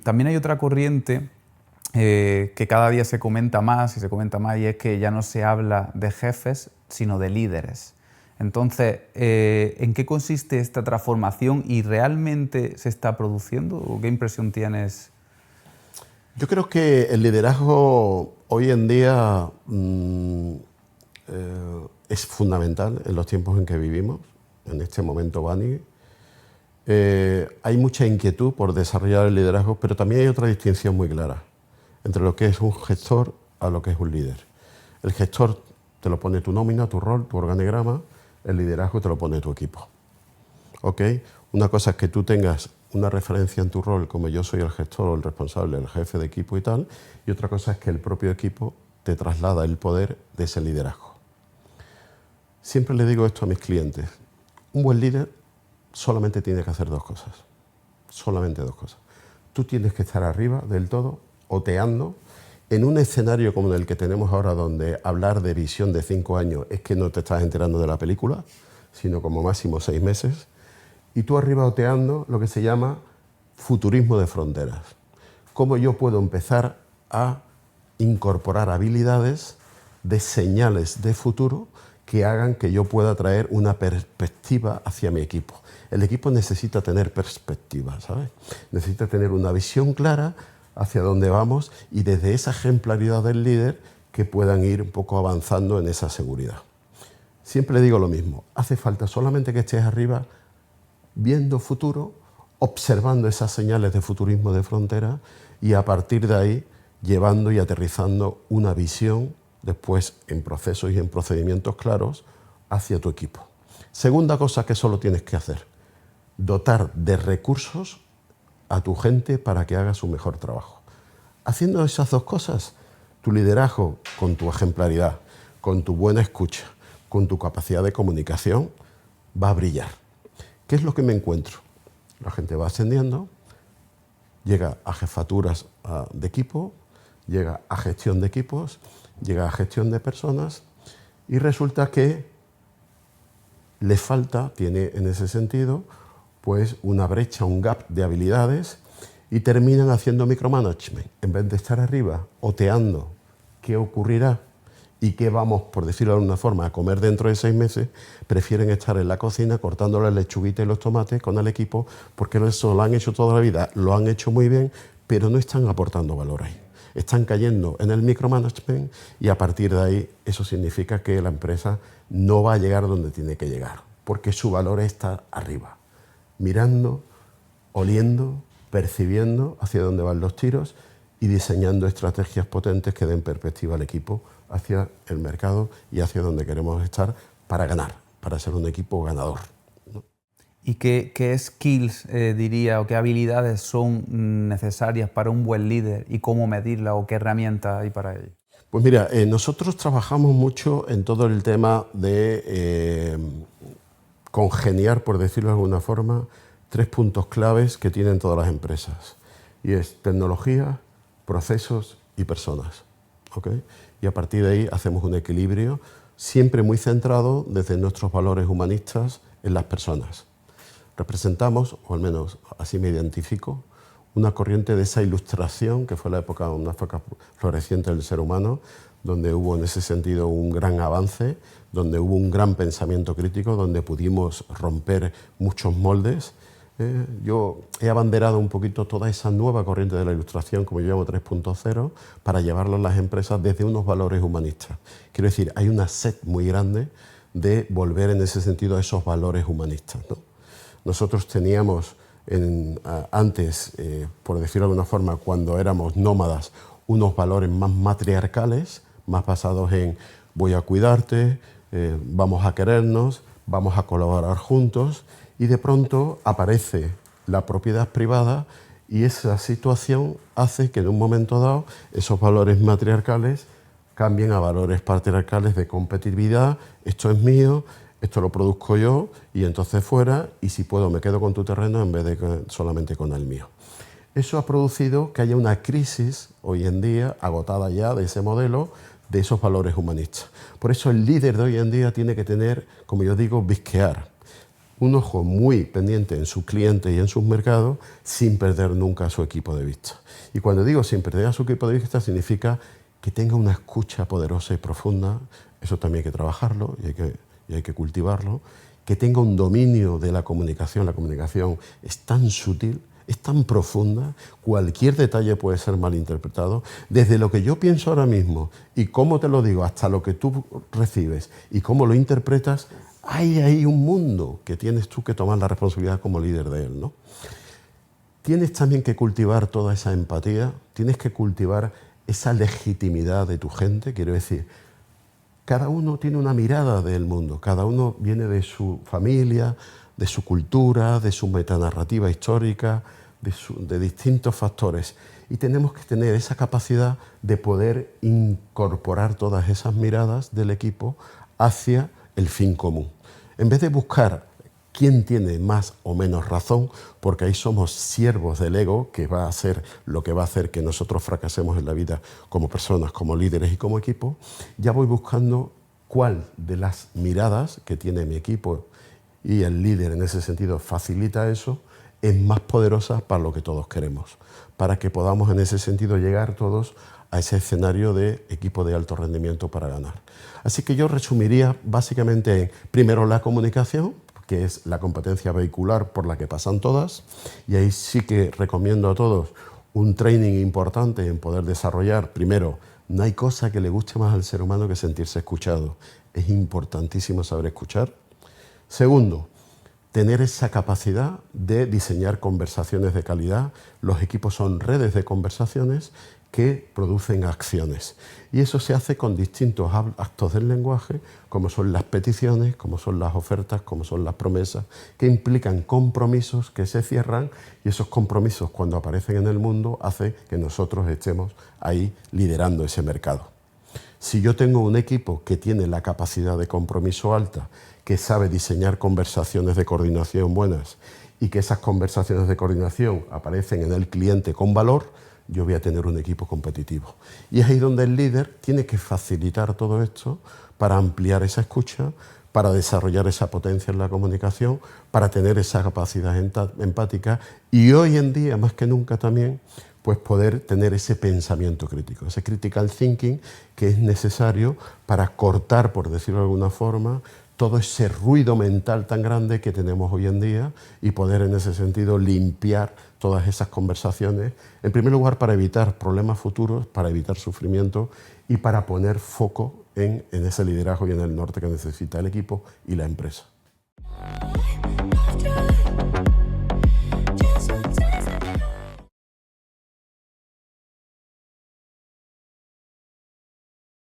también hay otra corriente que cada día se comenta más y es que ya no se habla de jefes, sino de líderes. Entonces, ¿en qué consiste esta transformación y realmente se está produciendo? ¿O qué impresión tienes? Yo creo que el liderazgo hoy en día es fundamental en los tiempos en que vivimos, en este momento, Bani. Hay mucha inquietud por desarrollar el liderazgo, pero también hay otra distinción muy clara entre lo que es un gestor a lo que es un líder. El gestor te lo pone tu nómina, tu rol, tu organigrama, el liderazgo te lo pone tu equipo. ¿Ok? Una cosa es que tú tengas una referencia en tu rol, como yo soy el gestor o el responsable, el jefe de equipo y tal, y otra cosa es que el propio equipo te traslada el poder de ese liderazgo. Siempre le digo esto a mis clientes: un buen líder solamente tiene que hacer dos cosas, solamente dos cosas. Tú tienes que estar arriba del todo, oteando, en un escenario como el que tenemos ahora, donde hablar de visión de 5 años es que no te estás enterando de la película, sino como máximo 6 meses, y tú arriba oteando lo que se llama futurismo de fronteras. Cómo yo puedo empezar a incorporar habilidades de señales de futuro que hagan que yo pueda traer una perspectiva hacia mi equipo. El equipo necesita tener perspectiva, ¿sabes? Necesita tener una visión clara hacia dónde vamos y desde esa ejemplaridad del líder que puedan ir un poco avanzando en esa seguridad. Siempre digo lo mismo: hace falta solamente que estés arriba viendo futuro, observando esas señales de futurismo de frontera y a partir de ahí llevando y aterrizando una visión después en procesos y en procedimientos claros hacia tu equipo. Segunda cosa que solo tienes que hacer: dotar de recursos a tu gente para que haga su mejor trabajo. Haciendo esas dos cosas, tu liderazgo, con tu ejemplaridad, con tu buena escucha, con tu capacidad de comunicación, va a brillar. ¿Qué es lo que me encuentro? La gente va ascendiendo, llega a jefaturas de equipo, llega a gestión de equipos, llega a gestión de personas y resulta que le falta, tiene en ese sentido, pues una brecha, un gap de habilidades y terminan haciendo micromanagement. En vez de estar arriba oteando qué ocurrirá y qué vamos, por decirlo de alguna forma, a comer dentro de 6 meses, prefieren estar en la cocina cortando la lechuguita y los tomates con el equipo, porque eso lo han hecho toda la vida, lo han hecho muy bien, pero no están aportando valor ahí. Están cayendo en el micromanagement y a partir de ahí eso significa que la empresa no va a llegar donde tiene que llegar, porque su valor está arriba, mirando, oliendo, percibiendo hacia dónde van los tiros y diseñando estrategias potentes que den perspectiva al equipo hacia el mercado y hacia donde queremos estar para ganar, para ser un equipo ganador, ¿no? ¿Y qué skills, diría, o qué habilidades son necesarias para un buen líder y cómo medirlas o qué herramientas hay para ello? Pues mira, nosotros trabajamos mucho en todo el tema de congeniar, por decirlo de alguna forma, 3 puntos claves que tienen todas las empresas. Y es tecnología, procesos y personas. ¿Okay? Y a partir de ahí hacemos un equilibrio siempre muy centrado desde nuestros valores humanistas en las personas. Representamos, o al menos así me identifico, una corriente de esa ilustración que fue la época, una época floreciente del ser humano, donde hubo en ese sentido un gran avance, donde hubo un gran pensamiento crítico, donde pudimos romper muchos moldes. Yo he abanderado un poquito toda esa nueva corriente de la ilustración, como yo llamo 3.0, para llevarlo a las empresas desde unos valores humanistas. Quiero decir, hay una sed muy grande de volver en ese sentido a esos valores humanistas, ¿no? Nosotros teníamos antes, por decirlo de alguna forma, cuando éramos nómadas, unos valores más matriarcales, más basados en voy a cuidarte, vamos a querernos, vamos a colaborar juntos, y de pronto aparece la propiedad privada y esa situación hace que en un momento dado esos valores matriarcales cambien a valores patriarcales de competitividad: esto es mío, esto lo produzco yo y entonces fuera, y si puedo me quedo con tu terreno en vez de solamente con el mío. Eso ha producido que haya una crisis hoy en día, agotada ya de ese modelo, de esos valores humanistas. Por eso el líder de hoy en día tiene que tener, como yo digo, visquear. un ojo muy pendiente en sus clientes y en sus mercados sin perder nunca a su equipo de vista. Y cuando digo sin perder a su equipo de vista significa que tenga una escucha poderosa y profunda, eso también hay que trabajarlo y hay que cultivarlo, que tenga un dominio de la comunicación es tan sutil, es tan profunda, cualquier detalle puede ser malinterpretado, desde lo que yo pienso ahora mismo y cómo te lo digo hasta lo que tú recibes y cómo lo interpretas, hay ahí un mundo que tienes tú que tomar la responsabilidad como líder de él, ¿no? Tienes también que cultivar toda esa empatía, tienes que cultivar esa legitimidad de tu gente, quiero decir, cada uno tiene una mirada del mundo, cada uno viene de su familia, de su cultura, de su metanarrativa histórica, de distintos factores. Y tenemos que tener esa capacidad de poder incorporar todas esas miradas del equipo hacia el fin común. En vez de buscar quién tiene más o menos razón, porque ahí somos siervos del ego, que va a hacer lo que va a hacer que nosotros fracasemos en la vida como personas, como líderes y como equipo, ya voy buscando cuál de las miradas que tiene mi equipo y el líder en ese sentido facilita eso, es más poderosa para lo que todos queremos, para que podamos en ese sentido llegar todos a ese escenario de equipo de alto rendimiento para ganar. Así que yo resumiría básicamente en, primero, la comunicación, que es la competencia vehicular por la que pasan todas, y ahí sí que recomiendo a todos un training importante en poder desarrollar. Primero, no hay cosa que le guste más al ser humano que sentirse escuchado. Es importantísimo saber escuchar. Segundo, tener esa capacidad de diseñar conversaciones de calidad. Los equipos son redes de conversaciones que producen acciones. Y eso se hace con distintos actos del lenguaje, como son las peticiones, como son las ofertas, como son las promesas, que implican compromisos que se cierran, y esos compromisos, cuando aparecen en el mundo, hacen que nosotros estemos ahí liderando ese mercado. Si yo tengo un equipo que tiene la capacidad de compromiso alta, que sabe diseñar conversaciones de coordinación buenas y que esas conversaciones de coordinación aparecen en el cliente con valor, yo voy a tener un equipo competitivo. Y es ahí donde el líder tiene que facilitar todo esto para ampliar esa escucha, para desarrollar esa potencia en la comunicación, para tener esa capacidad empática y hoy en día, más que nunca también, pues poder tener ese pensamiento crítico, ese critical thinking que es necesario para cortar, por decirlo de alguna forma, todo ese ruido mental tan grande que tenemos hoy en día y poder en ese sentido limpiar todas esas conversaciones, en primer lugar para evitar problemas futuros, para evitar sufrimiento y para poner foco en ese liderazgo y en el norte que necesita el equipo y la empresa.